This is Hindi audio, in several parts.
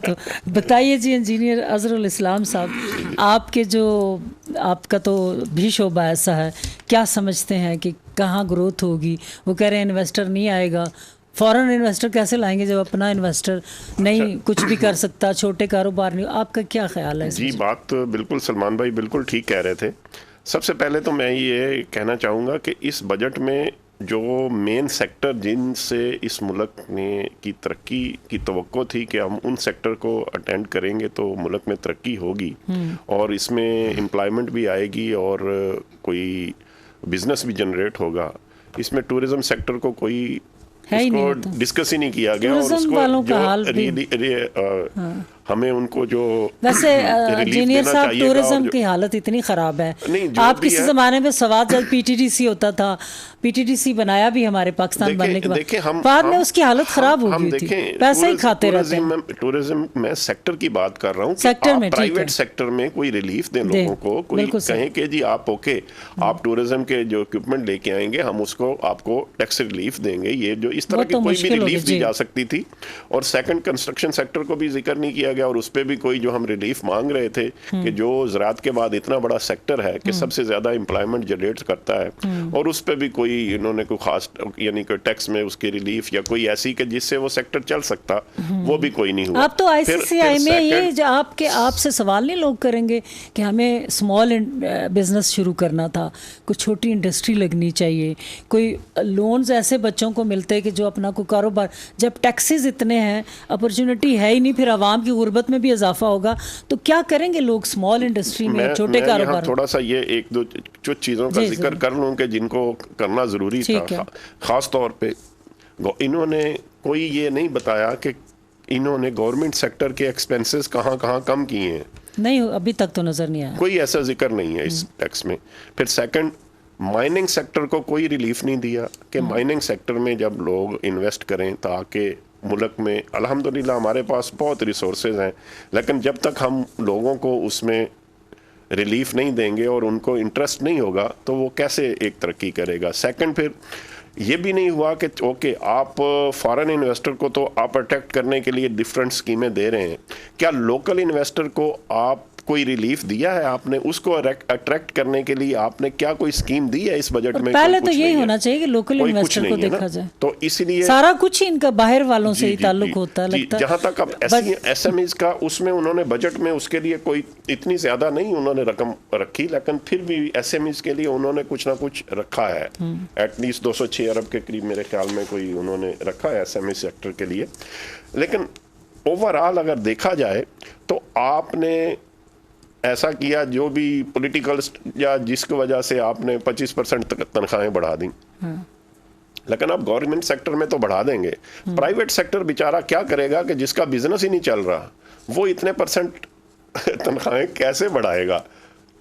तो बताइए जी इंजीनियर अजहरुल इस्लाम साहब, आपका तो भी शोबा ऐसा है, क्या समझते हैं कि कहाँ ग्रोथ होगी? वो कह रहे हैं इन्वेस्टर नहीं आएगा, फॉरेन इन्वेस्टर कैसे लाएंगे जब अपना इन्वेस्टर नहीं कुछ भी कर सकता, छोटे कारोबार नहीं। आपका क्या ख्याल है इस जी? बात तो बिल्कुल सलमान भाई बिल्कुल ठीक कह रहे थे। सबसे पहले तो मैं ये कहना चाहूँगा कि इस बजट में जो मेन सेक्टर जिनसे इस मुल्क में की तरक्की की तवक्को थी कि हम उन सेक्टर को अटेंड करेंगे तो मुल्क में तरक्की होगी और इसमें एम्प्लॉयमेंट भी आएगी और कोई बिजनेस भी जनरेट होगा, इसमें टूरिज्म सेक्टर को कोई उसको डिस्कस ही नहीं किया गया। और उसको जो हमें उनको जो वैसे इंजीनियर साहब टूरिज्म की हालत इतनी ख़राब है। आप किसी ज़माने में सवाल जब पीटीडीसी होता था, पीटीडीसी बनाया भी हमारे पाकिस्तान बनने के बाद में उसकी हालत ख़राब हो गई थी, पैसे ही खाते रहते हैं। टूरिज्म में सेक्टर की बात कर रहा हूँ, सेक्टर में प्राइवेट सेक्टर में कोई रिलीफ दें लोगों को, कोई कहें कि जी आप ओके आप टूरिज्म के जो इक्विपमेंट लेके आएंगे हम उसको आपको टैक्स रिलीफ देंगे, ये जो इस तरह की कोई भी रिलीफ दी जा सकती थी। और सेकंड कंस्ट्रक्शन सेक्टर को भी जिक्र नहीं किया गया और उस पे भी कोई जो हम रिलीफ मांग रहे थे कि जो ज़राअत के बाद इतना बड़ा सेक्टर है कि सबसे ज़्यादा एम्प्लॉयमेंट जनरेट करता है और उस पे भी कोई इन्होंने कोई खास यानी कि टैक्स में उसकी रिलीफ या कोई ऐसी कि जिससे वो सेक्टर चल सकता, वो भी कोई नहीं हुआ। अब तो आईसीसीआई में ये जो आपसे सवाल नहीं लोग करेंगे कि हमें स्मॉल बिजनेस शुरू करना था, कोई छोटी इंडस्ट्री लगनी चाहिए, कोई लोन्स ऐसे बच्चों को मिलते हैं कि जो अपना कोई कारोबार, जब टैक्सेस इतने हैं अपॉर्चुनिटी है ही नहीं, फिर आवाम की गुर्बत में भी इजाफा होगा तो क्या करेंगे लोग स्मॉल इंडस्ट्री में, छोटे कारोबार? थोड़ा सा ये एक दो जो चीज़ों का जिक्र कर लूँ कि जिनको करना ज़रूरी था, ख़ास तौर पे इन्होंने कोई ये नहीं बताया कि इन्होंने गवर्नमेंट सेक्टर के एक्सपेंसेस कहाँ कहाँ कम किए हैं। नहीं, अभी तक तो नज़र नहीं आया, कोई ऐसा जिक्र नहीं है इस टैक्स में। फिर सेकंड, माइनिंग सेक्टर को कोई रिलीफ नहीं दिया कि माइनिंग सेक्टर में जब लोग इन्वेस्ट करें ताकि मुल्क में अल्हम्दुलिल्लाह हमारे पास बहुत रिसोर्सेज हैं, लेकिन जब तक हम लोगों को उसमें रिलीफ नहीं देंगे और उनको इंटरेस्ट नहीं होगा तो वो कैसे एक तरक्की करेगा। सेकंड, फिर ये भी नहीं हुआ कि ओके आप फॉरेन इन्वेस्टर को तो आप अट्रैक्ट करने के लिए डिफरेंट स्कीमें दे रहे हैं, क्या लोकल इन्वेस्टर को आप कोई रिलीफ दिया है? आपने उसको अट्रैक्ट करने के लिए आपने क्या कोई स्कीम दी है इस बजट में? पहले तो यही होना चाहिए कि लोकल इन्वेस्टर को देखा जाए, तो इसलिए सारा कुछ ही इनका बाहर वालों से ही ताल्लुक होता है लगता है। जहां तक अब एसएमईज का उसमें उन्होंने बजट में उसके लिए कोई इतनी ज्यादा नहीं उन्होंने रकम रखी, लेकिन फिर भी एसएमईज के लिए उन्होंने कुछ ना कुछ रखा है, एटलीस्ट 206 अरब के करीब मेरे ख्याल में कोई उन्होंने रखा है एसएमई सेक्टर के लिए। लेकिन ओवरऑल अगर देखा जाए तो आपने ऐसा किया जो भी पॉलिटिकल या जिसकी वजह से आपने 25% तक तनख्वाहें बढ़ा दी, लेकिन आप गवर्नमेंट सेक्टर में तो बढ़ा देंगे, प्राइवेट सेक्टर बेचारा क्या करेगा कि जिसका बिजनेस ही नहीं चल रहा, वो इतने परसेंट तनख्वाहें कैसे बढ़ाएगा?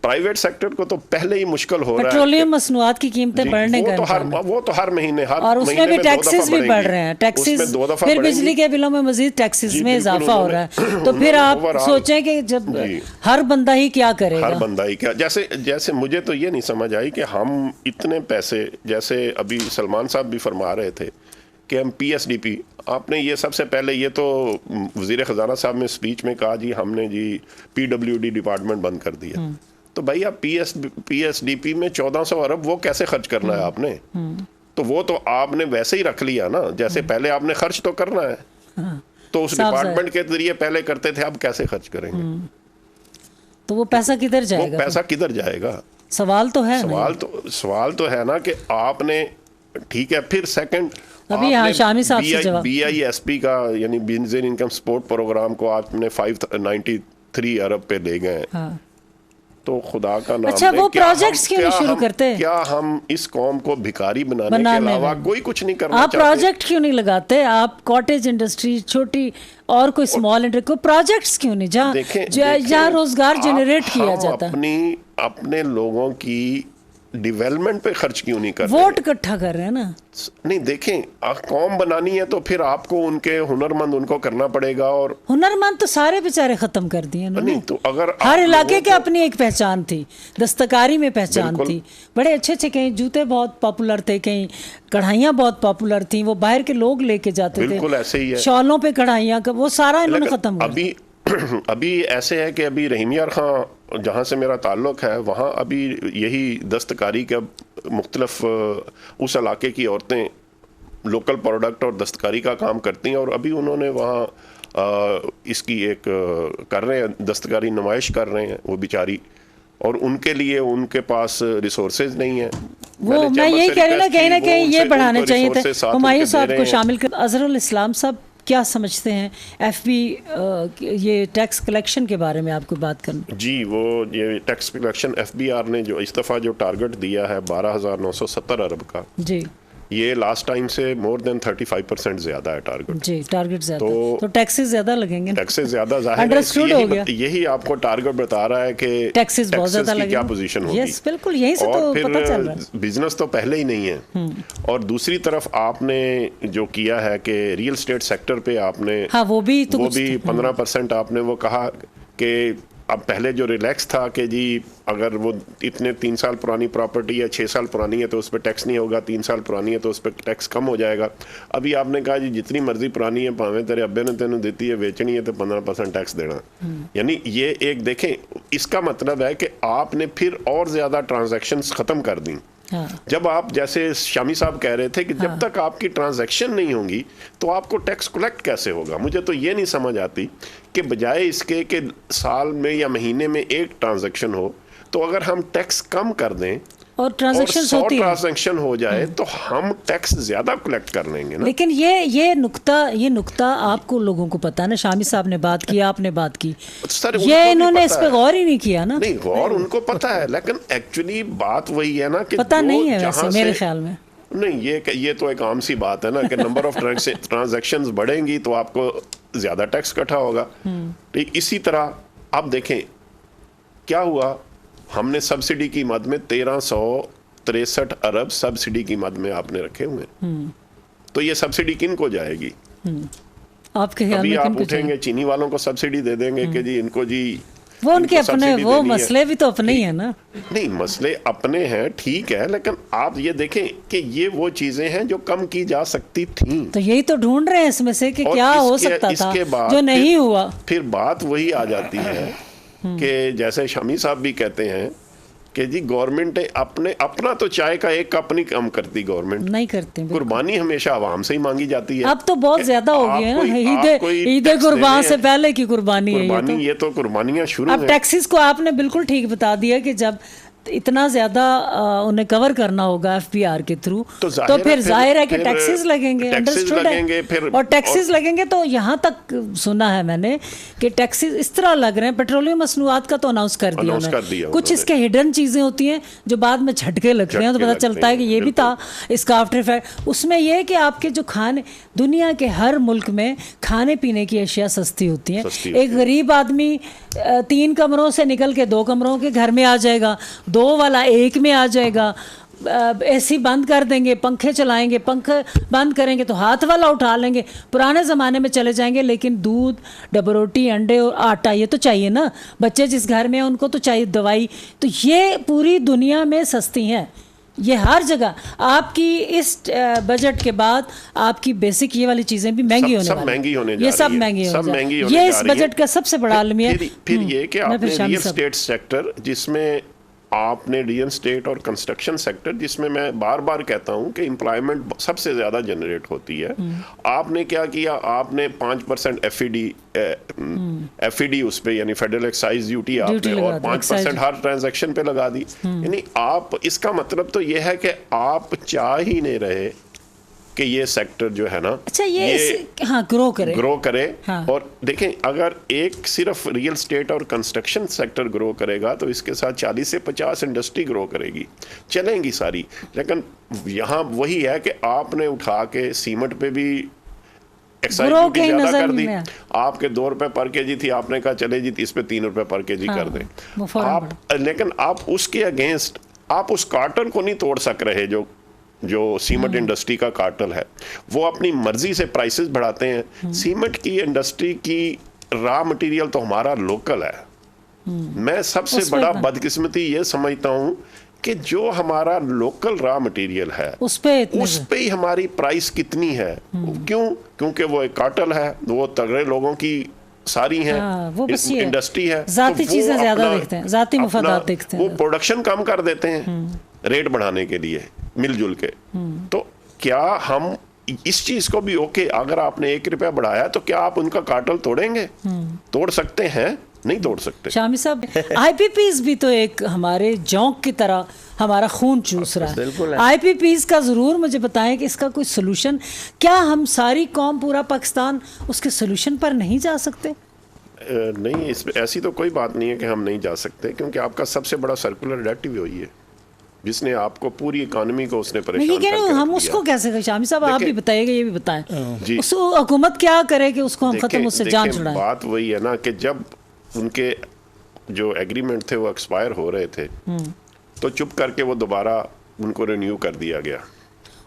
प्राइवेट सेक्टर को तो पहले ही मुश्किल हो रहा है। पेट्रोलियम मसनूआत की कीमतें बढ़ने का वो तो हर महीने और उसमें भी टैक्सेस भी बढ़ रहे हैं, टैक्सेस फिर बिजली के बिलों में मजीद टैक्सेस में इजाफा हो रहा है, तो फिर आप सोचें कि जब हर बंदा ही क्या करेगा, हर बंदा ही क्या, जैसे मुझे तो ये नहीं समझ आई कि हम इतने पैसे, जैसे अभी सलमान साहब भी फरमा रहे थे कि हम पीएसडीपी, आपने ये सबसे पहले ये तो वज़ीर ख़जाना साहब ने स्पीच में कहा जी हमने जी पीडब्ल्यूडी डिपार्टमेंट बंद कर दिया, तो भाई आप पीएसडीपी में 1400 अरब वो कैसे खर्च करना है आपने? तो वो तो आपने वैसे ही रख लिया ना, जैसे पहले आपने खर्च तो करना है, तो उस डिपार्टमेंट के जरिए पहले करते थे, अब कैसे खर्च करेंगे? तो वो पैसा किधर जाएगा? वो पैसा किधर जाएगा? सवाल तो है, सवाल तो है ना कि आपने, ठीक है। फिर सेकंड, अभी यहाँ शामी साहब से जवाब, BISP का यानी बेंजीन इनकम सपोर्ट प्रोग्राम को आपने 593 अरब पे ले गए, तो खुदा का नाम, अच्छा वो प्रोजेक्ट्स क्यों नहीं शुरू करते? क्या हम इस कौम को भिखारी बनाने के अलावा कोई कुछ नहीं करना चाहते? आप प्रोजेक्ट क्यों नहीं लगाते? आप कॉटेज इंडस्ट्री, छोटी और कोई स्मॉल इंडस्ट्री को प्रोजेक्ट्स क्यों नहीं, जहाँ रोजगार जनरेट किया जाता है? अपने लोगों की डेवलपमेंट पे खर्च क्यों नहीं कर रहे? वोट इकट्ठा कर रहे हैं ना। नहीं देखें, कौम बनानी है तो फिर आपको उनके हुनरमंद उनको करना पड़ेगा। और हुनरमंद तो सारे बेचारे खत्म कर दिए उन्होंने। नहीं तो अगर हर इलाके के अपनी एक पहचान थी, दस्तकारी में पहचान थी, बड़े अच्छे अच्छे, कहीं जूते बहुत पॉपुलर थे, कहीं कढ़ाइयाँ बहुत पॉपुलर थी, वो बाहर के लोग लेके जाते थे, बिल्कुल ऐसे ही है, शॉलों पे कढ़ाइयाँ, वो सारा इन्होंने खत्म कर दिया। अभी ऐसे है कि अभी रहीम यार खां जहाँ से मेरा ताल्लुक़ है वहाँ अभी यही दस्तकारी का मुख्तलिफ उस इलाके की औरतें लोकल प्रोडक्ट और दस्तकारी का काम करती हैं। और अभी उन्होंने वहाँ इसकी एक कर रहे हैं, दस्तकारी नुमाइश कर रहे हैं वो बेचारी, और उनके लिए उनके पास रिसोर्सेज नहीं है। वो मैं यही कह रही ना, कहीं ना कहीं ये बढ़ाने चाहिए थे हुमायूं साहब को शामिल कर। अजहरुल इस्लाम साहब क्या समझते हैं एफबी ये टैक्स कलेक्शन के बारे में आपको बात करनी? जी, वो ये टैक्स कलेक्शन एफबीआर ने जो इस दफ़ा जो टारगेट दिया है 12,970 अरब का, जी, ये लास्ट टाइम से मोर देन 35% ज्यादा है टारगेट। जी, टारगेट ज्यादा, तो टैक्सेस ज्यादा लगेंगे, टैक्सेस ज्यादा, जाहिर है यही आपको टारगेट बता रहा है कि टैक्सेस बहुत ज्यादा लगेंगे, क्या पोजीशन होगी। यस, बिल्कुल, यहीं से तो पता चल रहा है। बिजनेस तो पहले ही नहीं है, और दूसरी तरफ आपने जो किया है कि रियल एस्टेट सेक्टर पे आपने, हाँ, वो भी 15% आपने वो कहा कि अब पहले जो रिलैक्स था कि जी अगर वो इतने 3 साल पुरानी प्रॉपर्टी है, 6 साल पुरानी है तो उस पर टैक्स नहीं होगा, 3 साल पुरानी है तो उस पर टैक्स कम हो जाएगा। अभी आपने कहा जी जितनी मर्जी पुरानी है, भावें तेरे अब्बे ने तेन देती है बेचनी है तो 15% टैक्स देना। यानी ये एक देखें, इसका मतलब है कि आपने फिर और ज़्यादा ट्रांजैक्शंस ख़त्म कर दी। हाँ। जब आप, जैसे शामी साहब कह रहे थे कि जब तक आपकी ट्रांजैक्शन नहीं होंगी तो आपको टैक्स कलेक्ट कैसे होगा। मुझे तो ये नहीं समझ आती कि बजाय इसके कि साल में या महीने में एक ट्रांजैक्शन हो, तो अगर हम टैक्स कम कर दें और ट्रांजैक्शन हो जाए तो हम टैक्स ज्यादा कलेक्ट कर लेंगे ना। लेकिन ये नुक्ता आपको लोगों को पता है ना, शामी साहब ने बात की, आपने बात की, सर ये इन्होंने इस पे गौर ही नहीं किया ना। नहीं, गौर उनको पता है, लेकिन एक्चुअली बात वही है ना कि पता नहीं है वैसे मेरे ख्याल में। नहीं, ये तो एक आम सी बात है ना कि नंबर ऑफ ट्रांजैक्शंस बढ़ेंगी तो आपको ज्यादा टैक्स इकट्ठा होगा। ठीक इसी तरह आप देखें क्या हुआ, हमने सब्सिडी की मद में 1363 अरब सब्सिडी की मद में आपने रखे हुए, तो ये सब्सिडी किन को जाएगी? आपके ख्याल अभी में आप उठेंगे चीनी वालों को सब्सिडी दे देंगे कि जी इनको, जी वो उनके अपने, वो मसले भी तो अपने ही है ना। नहीं, मसले अपने हैं, ठीक है, लेकिन आप ये देखें कि ये वो चीजें हैं जो कम की जा सकती थी। तो यही तो ढूंढ रहे हैं इसमें से कि क्या हो सकता था जो नहीं हुआ। फिर बात वही आ जाती है कि जैसे शामी साहब भी कहते हैं कि जी गवर्नमेंट अपना तो चाय का एक कप नहीं कम करती, गवर्नमेंट नहीं करती, कुर्बानी हमेशा आवाम से ही मांगी जाती है। अब तो बहुत ज्यादा हो गई है ना, ईद कुर्बान से पहले की कुर्बानी है ये तो कुर्बानियां शुरू अब टैक्सेस को आपने बिल्कुल ठीक बता दिया कि जब इतना ज्यादा उन्हें कवर करना होगा एफबीआर के थ्रू, तो फिर जाहिर है कि टैक्सेस लगेंगे, अंडरस्टूड है, और टैक्सेस लगेंगे। तो यहाँ तक सुना है मैंने कि टैक्सेस इस तरह लग रहे हैं, पेट्रोलियम मसनूआत का तो अनाउंस कर दिया उन्होंने, कुछ इसके हिडन चीजें होती हैं जो बाद में झटके लगते हैं तो पता चलता है कि ये भी था इसका आफ्टर इफेक्ट। उसमें यह है कि आपके जो खाने, दुनिया के हर मुल्क में खाने पीने की अशिया सस्ती होती हैं। एक गरीब आदमी 3 कमरों से निकल के 2 कमरों के घर में आ जाएगा, 2 वाला 1 में आ जाएगा, एसी बंद कर देंगे, पंखे चलाएंगे, पंखे बंद करेंगे तो हाथ वाला उठा लेंगे, पुराने ज़माने में चले जाएंगे। लेकिन दूध, डबल रोटी, अंडे और आटा ये तो चाहिए ना, बच्चे जिस घर में हैं उनको तो चाहिए, दवाई, तो ये पूरी दुनिया में सस्ती हैं, ये हर जगह। आपकी इस बजट के बाद आपकी बेसिक ये वाली चीज़ें भी महंगी होने वाली, महंगी होने ये सब महंगी होने जा रही है। ये इस बजट का सबसे बड़ा अलमिया। फिर ये कि आपने रियल एस्टेट सेक्टर, जिसमें आपने रियल एस्टेट और कंस्ट्रक्शन सेक्टर, जिसमें मैं बार बार कहता हूं कि एम्प्लॉयमेंट सबसे ज्यादा जनरेट होती है, आपने क्या किया, आपने 5% एफईडी उस पे, यानी फेडरल एक्साइज ड्यूटी आपने, और 5% हर ट्रांजैक्शन पे लगा दी। यानी आप, इसका मतलब तो यह है कि आप चाह ही नहीं रहे कि ये सेक्टर जो है ना, अच्छा ये हाँ, ग्रो करे। हाँ। और देखें, अगर एक सिर्फ रियल एस्टेट और कंस्ट्रक्शन सेक्टर ग्रो करेगा तो इसके साथ 40 से 50 इंडस्ट्री ग्रो करेगी, चलेंगी सारी। लेकिन यहाँ वही है कि आपने उठा के सीमेंट पे भी एक्साइज ड्यूटी ज्यादा कर दी। आपके 2 रुपए पर केजी थी, आपने कहा चले जी इस पे 3 रुपए पर केजी कर दें आप। लेकिन आप उसके अगेंस्ट आप उस कार्टल को नहीं तोड़ सक रहे जो सीमेंट इंडस्ट्री का कार्टल है। वो अपनी मर्जी से प्राइसेस बढ़ाते हैं। सीमेंट की इंडस्ट्री की रॉ मटेरियल तो हमारा लोकल है। मैं सबसे बड़ा बदकिस्मती ये समझता हूं कि जो हमारा लोकल रॉ मटेरियल है उस पे ही हमारी प्राइस कितनी है। क्योंकि वो एक कार्टल है, वो तगड़े लोगों की सारी हैं, वो इंडस्ट्री है, जाती चीजें ज्यादा देखते हैं, जाती मुफादात देखते हैं, वो प्रोडक्शन कम कर देते हैं रेट बढ़ाने के लिए मिलजुल के। तो क्या हम इस चीज को भी अगर आपने 1 रुपया बढ़ाया तो क्या आप उनका कार्टल तोड़ेंगे? तोड़ सकते हैं? नहीं तोड़ सकते। शामी साहब, आईपीपीज भी तो एक हमारे जौंक की तरह हमारा खून चूस रहा है। आईपीपीज का जरूर मुझे बताएं कि इसका कोई सोल्यूशन, क्या हम सारी कौम, पूरा पाकिस्तान उसके सोल्यूशन पर नहीं जा सकते? नहीं, ऐसी तो कोई बात नहीं है कि हम नहीं जा सकते, क्योंकि आपका सबसे बड़ा सर्कुलर डेट भी वही है जिसने आपको पूरी इकोनॉमी को उसने परेशान करके हम उसको कैसे, शामी साहब आप भी बताइएगा, ये भी बताएं उस हुकूमत क्या करे कि उसको हम खत्म, उससे जान छुड़ाएं। बात वही है ना कि जब उनके जो एग्रीमेंट थे वो एक्सपायर हो रहे थे तो चुप करके वो दोबारा उनको रिन्यू कर दिया गया।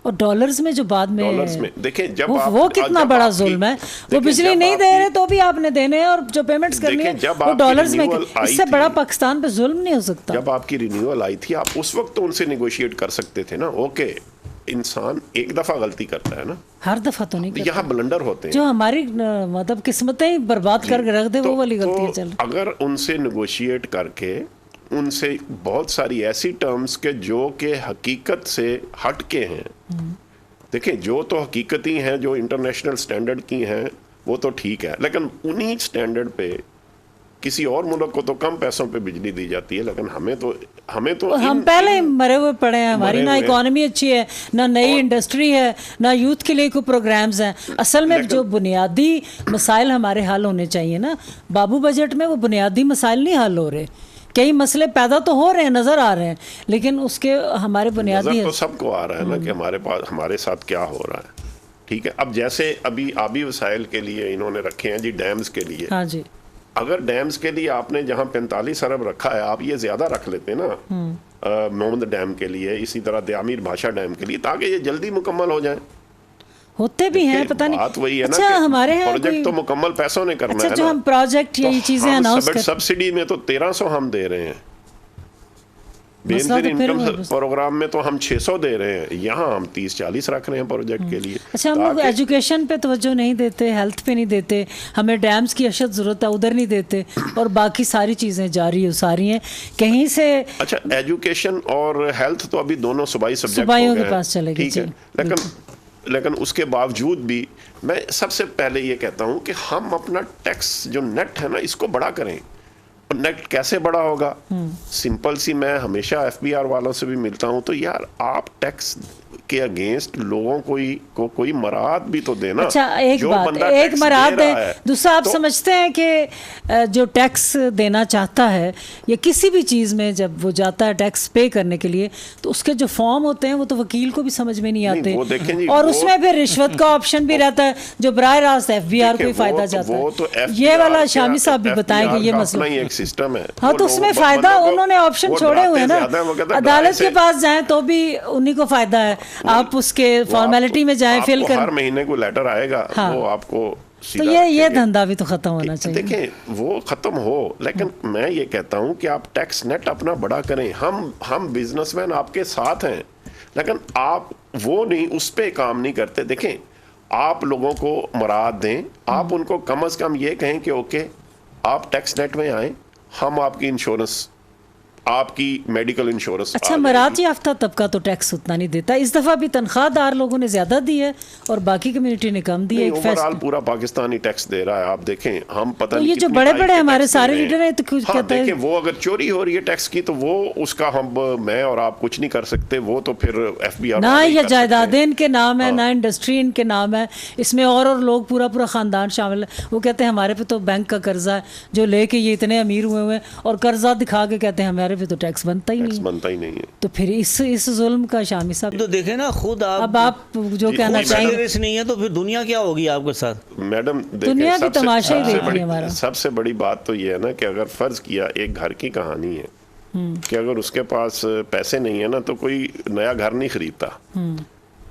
और डॉलर्स में जो बाद में देखें जब वो कितना बड़ा जुल्म है। वो बिजली नहीं दे रहे तो भी आपने देने हैं, और जो पेमेंट्स करनी है वो डॉलर्स में। इससे बड़ा पाकिस्तान पे जुल्म नहीं हो सकता। जब आपकी रिन्यूअल आई थी आप उस वक्त तो उनसे नेगोशिएट कर सकते थे ना। ओके, इंसान एक दफा गलती करता है ना, हर दफा तो नहीं करता। यहाँ ब्लंडर होते हैं, जो हमारी मतलब किस्मतें ही बर्बाद करके रख दे, वो वाली गलतियां चल। अगर उनसे नेगोशिएट करके उनसे बहुत सारी ऐसी टर्म्स के जो कि हकीकत से हट के हैं, देखें जो तो हकीकती हैं, जो इंटरनेशनल स्टैंडर्ड की हैं, वो तो ठीक है, लेकिन उन्हीं स्टैंडर्ड पे किसी और मुल्क को तो कम पैसों पे बिजली दी जाती है, लेकिन हमें तो हम पहले ही मरे हुए पड़े हैं। हमारी ना इकोनॉमी अच्छी है, ना नई इंडस्ट्री है, ना यूथ के लिए कोई प्रोग्राम्स हैं। असल में जो बुनियादी मसाइल हमारे हल होने चाहिए ना, बाबू बजट में वो बुनियादी मसाइल नहीं हल हो रहे। कई मसले पैदा तो हो रहे हैं, नजर आ रहे हैं, लेकिन उसके हमारे बुनियादी तो सबको आ रहा है ना कि हमारे साथ क्या हो रहा है। ठीक है, अब जैसे अभी आबी वसाइल के लिए इन्होंने रखे हैं जी, डैम्स के लिए। हाँ जी, अगर डैम्स के लिए आपने जहां 45 अरब रखा है, आप ये ज्यादा रख लेते ना मोहम्मद डैम के लिए, इसी तरह दयामीर भाषा डैम के लिए, ताकि ये जल्दी मुकम्मल हो जाए। होते भी हैं, पता नहीं। बात वही है अच्छा, ना, हमारे यहाँ प्रोजेक्ट तो मुकम्मल पैसों ने करना है ना। जो हम प्रोजेक्ट ये चीजें अनाउंस कर, सब्सिडी में तो 1300 हम दे रहे हैं, बेनजीर इनकम प्रोग्राम में तो हम 600 दे रहे हैं, यहाँ हम 30-40 रख रहे हैं प्रोजेक्ट के लिए। अच्छा, हम लोग एजुकेशन पे तवज्जो नहीं देते, हेल्थ पे नहीं देते, हमें डैम्स की अशद जरूरत है उधर नहीं देते, और बाकी सारी चीजें जारी सारी हैं कहीं से। अच्छा, एजुकेशन और हेल्थ तो अभी दोनों सूबाई सब्जेक्ट हो गए के पास चलेगी, ठीक है, लेकिन उसके बावजूद भी मैं सबसे पहले ये कहता हूं कि हम अपना टैक्स जो नेट है ना, इसको बड़ा करें। और नेट कैसे बड़ा होगा? सिंपल सी, मैं हमेशा एफबीआर वालों से भी मिलता हूं, तो यार आप टैक्स के अगेंस्ट लोगों को कोई मराद भी तो देना। अच्छा, एक बात, एक मराद है, दूसरा आप समझते हैं कि जो टैक्स देना चाहता है या किसी भी चीज़ में जब वो जाता है टैक्स पे करने के लिए, तो उसके जो फॉर्म होते हैं वो तो वकील को भी समझ में नहीं आते, और उसमें फिर रिश्वत का ऑप्शन भी रहता है जो बराह रास्त एफबीआर को ही फायदा चाहता है। ये वाला शामी साहब भी बताएंगे, ये मसला एक सिस्टम है। हाँ, तो उसमें फायदा उन्होंने ऑप्शन छोड़े हुए हैं ना, अदालत के पास जाए तो भी उन्हीं को फायदा है। आप उसके फॉर्मेलिटी में जाएं, फिल कर, हर महीने को लेटर आएगा, वो आपको तो ये धंधा भी तो खत्म होना चाहिए। देखें, वो खत्म हो, लेकिन मैं ये कहता हूं कि आप टैक्स नेट अपना बड़ा करें। हम बिजनेसमैन आपके साथ हैं, लेकिन आप वो नहीं, उस पे काम नहीं करते। देखें, आप लोगों को मराद दें, आप उनको कम से कम ये कहें कि ओके आप टैक्स नेट में आए, हम आपकी इंश्योरेंस, आपकी मेडिकल इंश्योरेंस। अच्छा, मराद याफ्ता तबका तो टैक्स उतना नहीं देता। इस दफा भी तनख्वाहदार लोगों ने ज्यादा दी है और बाकी कम्युनिटी ने कम दी है। ओवरऑल पूरा पाकिस्तानी टैक्स दे रहा है। आप देखें, हम पता नहीं ये जो बड़े बड़े हमारे सारे लीडर हैं तो कुछ कहते हैं, वो अगर चोरी हो रही है टैक्स की तो वो उसका मैं और आप कुछ नहीं कर सकते, वो तो फिर एफबीआर ना, ये जायदादें इनके नाम है, ना इंडस्ट्री इनके नाम है, इसमें और लोग पूरा खानदान शामिल है। वो कहते हैं हमारे पे तो बैंक का कर्जा है जो लेके ये इतने अमीर हुए हुए, और कर्जा दिखा के कहते हैं हमारे पे तो टैक्स बनता ही नहीं है। तो फिर इस जुल्म का शामी साहब तो देखे ना खुद आप, अब आप जो कहना चाहेंगे नहीं है तो फिर दुनिया क्या होगी आपके साथ? मैडम, दुनिया की तमाशा ही देखिए हमारा। सबसे बड़ी बात तो ये है ना कि अगर फर्ज किया एक घर की कहानी है, कि अगर उसके पास पैसे नहीं है ना तो कोई नया घर नहीं खरीदता।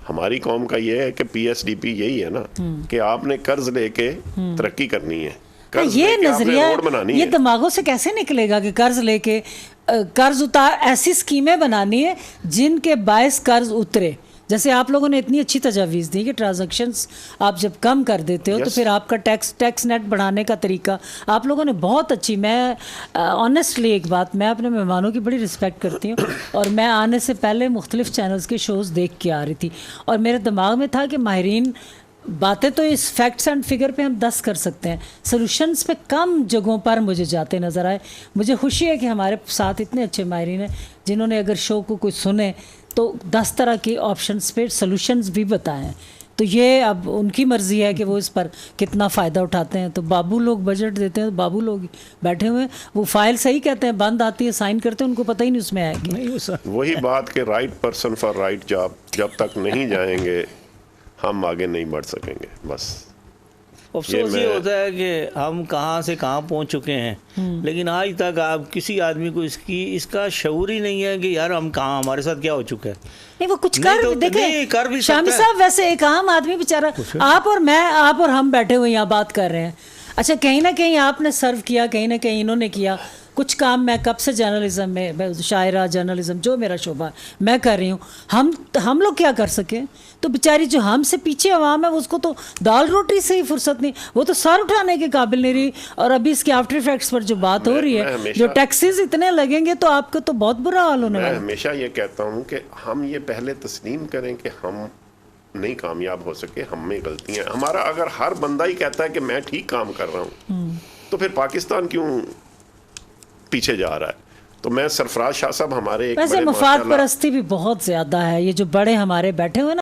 हमारी कौम का ये है कि पीएसडीपी यही है ना कि आपने कर्ज लेके तरक्की करनी है। कर्ज ये लेके आपने नजरिया रोड बनानी ये है। दिमागों से कैसे निकलेगा कि कर्ज लेके कर्ज उतार ऐसी स्कीमें बनानी है जिनके बायस कर्ज उतरे। जैसे आप लोगों ने इतनी अच्छी तजावीज़ दी कि ट्रांजैक्शंस आप जब कम कर देते हो तो Yes. फिर आपका टैक्स नेट बढ़ाने का तरीका आप लोगों ने बहुत अच्छी। मैं ऑनेस्टली एक बात, मैं अपने मेहमानों की बड़ी रिस्पेक्ट करती हूँ और मैं आने से पहले मुख्तलिफ चैनल्स के शोज़ देख के आ रही थी और मेरे दिमाग में था कि माहिरीन बातें तो इस फैक्ट्स एंड फिगर पे हम 10 कर सकते हैं, सोल्यूशंस पे कम जगहों पर मुझे जाते नज़र आए। मुझे खुशी है कि हमारे साथ इतने अच्छे माहिरीन हैं जिन्होंने अगर शो को कोई सुने तो 10 तरह के ऑप्शंस पे सॉल्यूशंस भी बताए हैं। तो ये अब उनकी मर्ज़ी है कि वो इस पर कितना फ़ायदा उठाते हैं। तो बाबू लोग बजट देते हैं तो बाबू लोग बैठे हुए हैं, वो फाइल सही कहते हैं, बंद आती है, साइन करते हैं, उनको पता ही नहीं उसमें है कि नहीं वो सर वही बात के right person for right job जब तक नहीं जाएंगे हम आगे नहीं बढ़ सकेंगे। बस अफसोस ये होता है कि हम कहाँ से कहाँ पहुँच चुके हैं, लेकिन आज तक आप किसी आदमी को इसका शऊर ही नहीं है कि यार हम कहाँ, हमारे साथ क्या हो चुका है। नहीं वो कुछ नहीं कर तो- देखें नहीं, कर भी शामी सकता है। साहब, वैसे एक आम आदमी बेचारा, आप और हम बैठे हुए यहाँ बात कर रहे हैं। अच्छा, कहीं ना कहीं आपने सर्व किया, कहीं ना कहीं इन्होंने किया कुछ काम। मैं कब से जर्नलिज्म में, मैं शायरा जर्नलिज्म जो मेरा शोबा है, मैं कर रही हूँ। हम लोग क्या कर सके? तो बेचारी जो हमसे पीछे आवाम है उसको तो दाल रोटी से ही फुर्सत नहीं, वो तो सर उठाने के काबिल नहीं रही। और अभी इसके आफ्टर इफेक्ट्स पर जो बात हो रही है, जो टैक्सेस इतने लगेंगे तो आपको तो बहुत बुरा हाल होने मैं वाला है। हमेशा ये कहता हूँ कि हम ये पहले तस्लीम करें कि हम नहीं कामयाब हो सके, हम में गलतियां। हमारा अगर हर बंदा ही कहता है कि मैं ठीक काम कर रहा हूँ तो फिर पाकिस्तान क्यों पीछे जा रहा है? तो मैं सरफराज शाह साहब हमारे एक वैसे बड़े मफाद माशाल्लाह परस्ती भी बहुत ज्यादा है। ये जो बड़े हमारे बैठे हुए ना